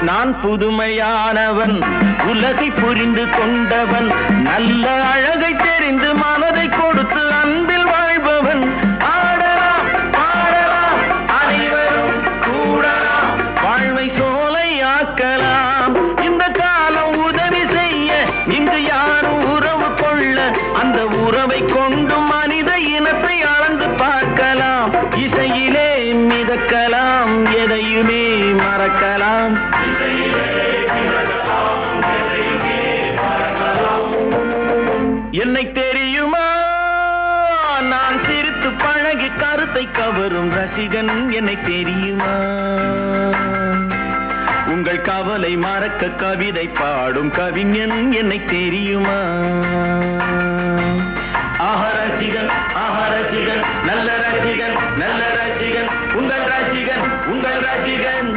நான் புதுமையானவன், உலகை புரிந்து கொண்டவன், நல்ல அழகை தெரிந்து மனதை கொடுத்து அன்பில் வாழ்பவன். ஆடலாம் பாடலாம் அனைவரும் கூடலாம், வாழ்வை சோலையாக்கலாம். இந்த காலம் உதவி செய்ய இங்கு யாரும் உறவு கொள்ள, அந்த உறவை கொண்டு மனித இனத்தை அளந்து பார்க்கலாம். இசையிலே மிதக்கலாம், எதையுமே மறக்கலாம். என்னை தெரியுமா, நான் சிரித்து பழகி கருத்தை கவரும் ரசிகன். என்னை தெரியுமா, உங்கள் கவலை மறக்க கவிதை பாடும் கவிஞன். என்னை தெரியுமா, ரசிகன் ரசிகன், நல்ல ரசிகன் நல்ல ரசிகன், உங்கள் ரசிகன் உங்கள் ரசிகன்.